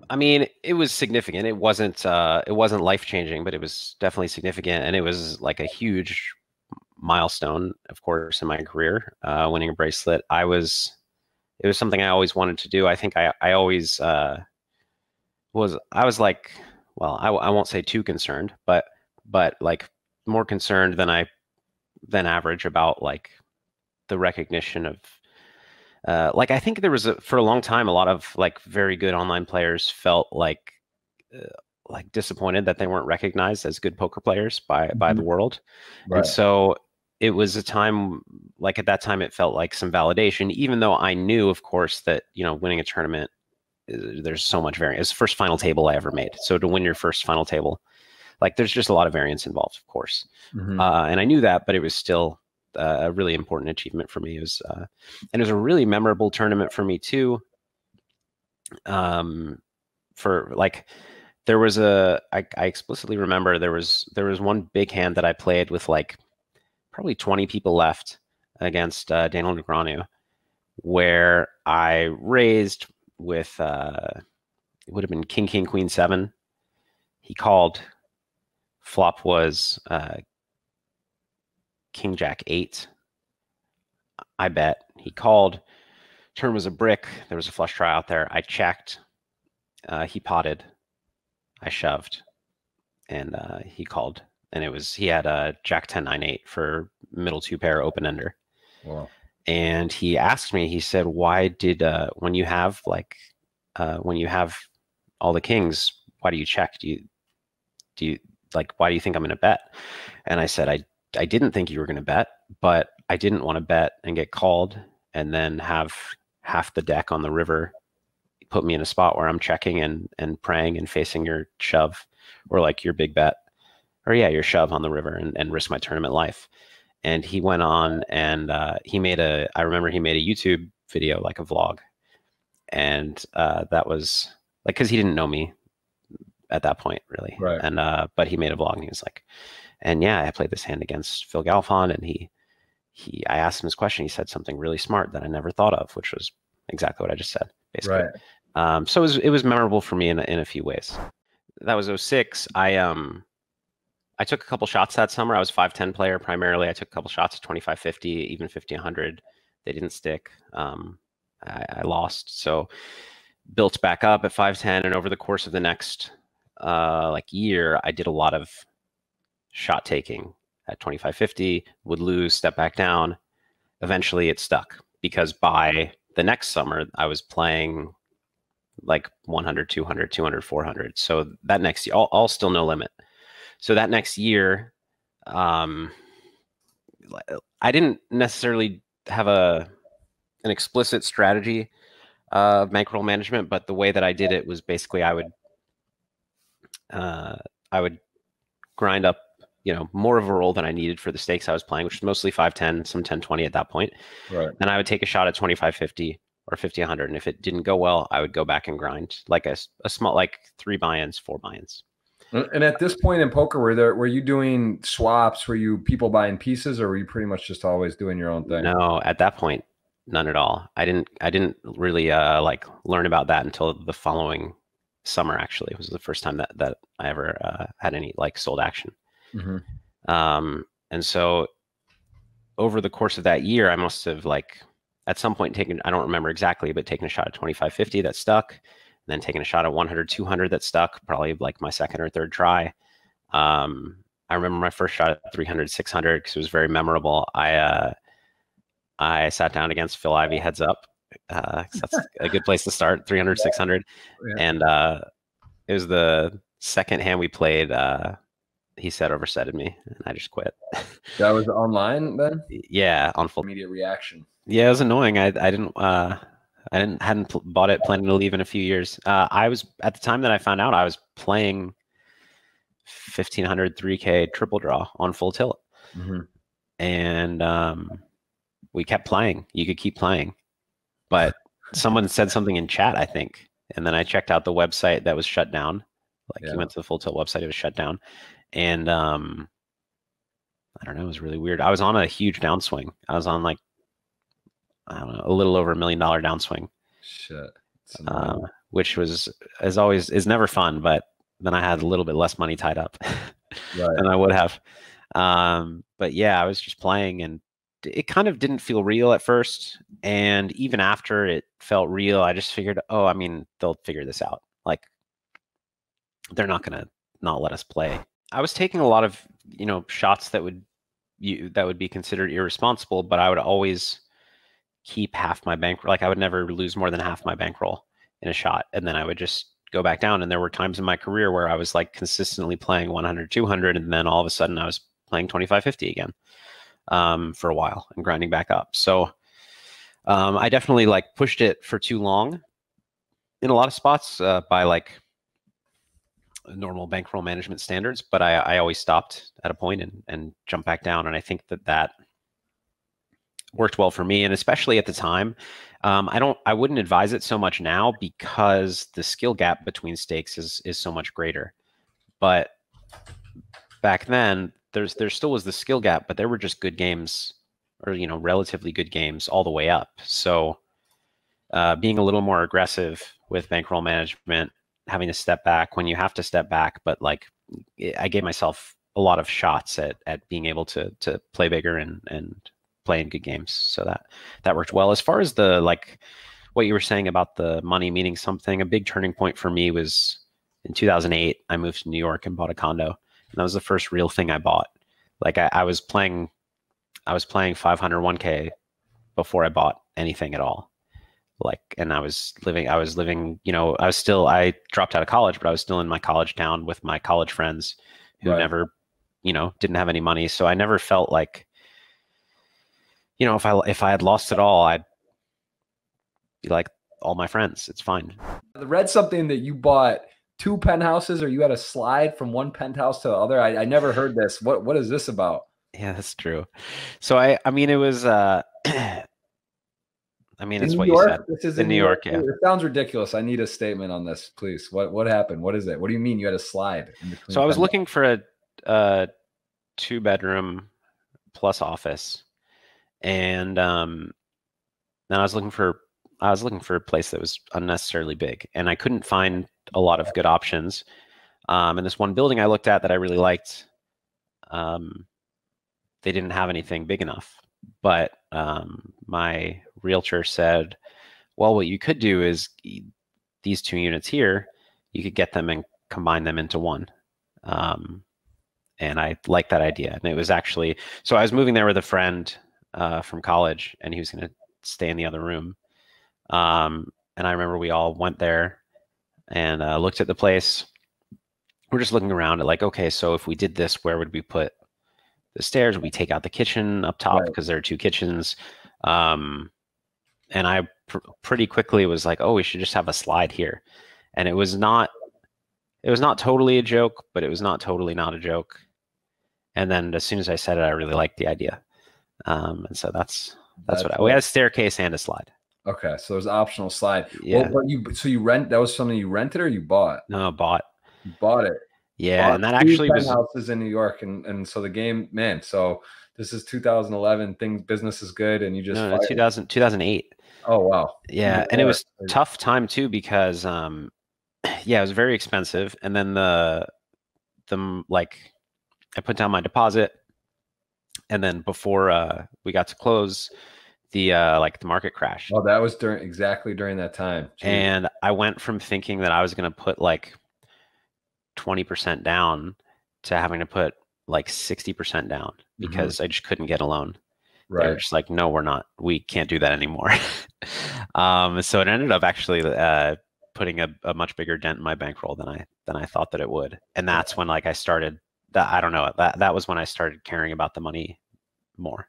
I mean, it was significant. It wasn't life-changing, but it was definitely significant, and it was like a huge milestone, of course, in my career, winning a bracelet. It was something I always wanted to do. I think I always I was like, well, I won't say too concerned, but like more concerned than average about like the recognition of like I think there was for a long time a lot of like very good online players felt like disappointed that they weren't recognized as good poker players by the Mhm. world. And Right. so it was a time like at that time it felt like some validation, even though I knew, of course, that winning a tournament there's so much variance. It's the first final table I ever made. So to win your first final table, like there's just a lot of variance involved, of course. Hmm. And I knew that, but it was still a really important achievement for me. And it was a really memorable tournament for me too. For like, there was I explicitly remember there was one big hand that I played with like probably 20 people left against Daniel Negreanu, where I raised with it would have been King King Queen 7. He called. Flop was King Jack 8. I bet. He called. Turn was a brick. There was a flush draw out there. I checked. He potted. I shoved, and he called. And he had a Jack 10 9 8 for middle two pair open ender. Wow. And he asked me. He said, "Why did when you have all the kings, why do you check? Do you like why do you think I'm going to bet?" And I said, I didn't think you were going to bet, but I didn't want to bet and get called and then have half the deck on the river put me in a spot where I'm checking and praying and facing your shove or like your big bet or yeah, your shove on the river and risk my tournament life. And he went on and I remember he made a YouTube video, like a vlog. And that was like, cause he didn't know me at that point really. Right. And, but he made a vlog and he was like, and yeah, I played this hand against Phil Galfond and I asked him his question. He said something really smart that I never thought of, which was exactly what I just said, basically. Right. So it was memorable for me in a few ways. That was '06. I took a couple shots that summer. I was 5'10" player primarily. I took a couple shots at 25, 50, even 50, 100. They didn't stick. I lost. So built back up at 5'10", and over the course of the next like year, I did a lot of shot taking at 25, 50, would lose, step back down. Eventually it stuck because by the next summer, I was playing like 100, 200, 200, 400. So that next year, all still no limit. So that next year, I didn't necessarily have an explicit strategy of bankroll management, but the way that I did it was basically I would grind up, more of a roll than I needed for the stakes I was playing, which was mostly 5-10, some 10-20 at that point. Right. And I would take a shot at 25-50 or 50-100. And if it didn't go well, I would go back and grind like a small, like 3 buy-ins, 4 buy-ins. And at this point in poker, were you doing swaps? Were you people buying pieces, or were you pretty much just always doing your own thing? No, at that point, none at all. I didn't really like learn about that until the following summer. Actually, it was the first time that I ever had any like sold action. Mm-hmm. And so over the course of that year, I must have like at some point taken, I don't remember exactly, but taken a shot at 25-50 that stuck, and then taking a shot at 100, 200 that stuck, probably like my second or third try. I remember my first shot at 300, 600 because it was very memorable. I sat down against Phil Ivey heads up. That's a good place to start, 300, 600. Yeah. And it was the second hand we played. He said oversetted me, and I just quit. That was online then? Yeah, on full Immediate reaction. Yeah, it was annoying. Hadn't bought it, planning to leave in a few years. I was at the time that I found out I was playing 1500 3K triple draw on full tilt, and we kept playing. You could keep playing, but someone said something in chat, I think, and then I checked out the website that was shut down. Like you went to the full tilt website, it was shut down, and I don't know, it was really weird. I was on a huge downswing. I was on like, I don't know, a little over $1 million downswing. Shit. which is never fun, but then I had a little bit less money tied up than I would have. But yeah, I was just playing, and it kind of didn't feel real at first. And even after it felt real, I just figured, oh, I mean, they'll figure this out. Like, they're not going to not let us play. I was taking a lot of, shots that would be considered irresponsible, but I would always keep half my bankroll. Like, I would never lose more than half my bankroll in a shot. And then I would just go back down. And there were times in my career where I was like consistently playing 100, 200. And then all of a sudden I was playing 25, 50 again for a while and grinding back up. So I definitely like pushed it for too long in a lot of spots by like normal bankroll management standards, but I always stopped at a point and jumped back down. And I think that worked well for me. And especially at the time, I wouldn't advise it so much now because the skill gap between stakes is so much greater. But back then there still was the skill gap, but there were just good games, or, relatively good games all the way up. So being a little more aggressive with bankroll management, having to step back when you have to step back, but like I gave myself a lot of shots at being able to play bigger and play in good games. So that worked well. As far as the, like, what you were saying about the money meaning something, a big turning point for me was in 2008. I moved to New York and bought a condo, and that was the first real thing I bought. Like I was playing 500 1K before I bought anything at all. Like, and I was living, I dropped out of college, but I was still in my college town with my college friends who never, didn't have any money. So I never felt like, if I had lost it all, I'd be like all my friends. It's fine. I read something that you bought 2 penthouses, or you had a slide from one penthouse to the other. I never heard this. What is this about? Yeah, that's true. So I mean, it was, it's what you said. This is in New York. Yeah. It sounds ridiculous. I need a statement on this, please. What happened? What is it? What do you mean you had a slide in between? So I was looking for a 2-bedroom plus office, and then I was looking for a place that was unnecessarily big, and I couldn't find a lot of good options. And this one building I looked at that I really liked, they didn't have anything big enough. But my realtor said, well, what you could do is these 2 units here, you could get them and combine them into one. And I liked that idea. And it was actually, so I was moving there with a friend from college, and he was going to stay in the other room. And I remember we all went there and looked at the place. We're just looking around at like, okay, so if we did this, where would we put the stairs? We take out the kitchen up top because there are 2 kitchens. And I pretty quickly was like, oh, we should just have a slide here. And it was not totally a joke, but it was not totally not a joke. And then as soon as I said it, I really liked the idea. And so that's what we had: a staircase and a slide. Okay. So there's optional slide. Yeah. Well, that was something you rented or you bought? No, bought. You bought it. Yeah. And that actually was houses in New York. And so the game, man, so this is 2011, business is good. And you just, 2008. Oh, wow. Yeah. And it was a tough time too, because, it was very expensive. And then I put down my deposit, and then before we got to close, the market crashed. Oh, that was exactly during that time. Jeez. And I went from thinking that I was going to put like 20% down to having to put like 60% down because I just couldn't get a loan. They were just like, no, we can't do that anymore. So it ended up actually putting a much bigger dent in my bankroll than I thought that it would. And that's when I started, I don't know, that was when I started caring about the money more.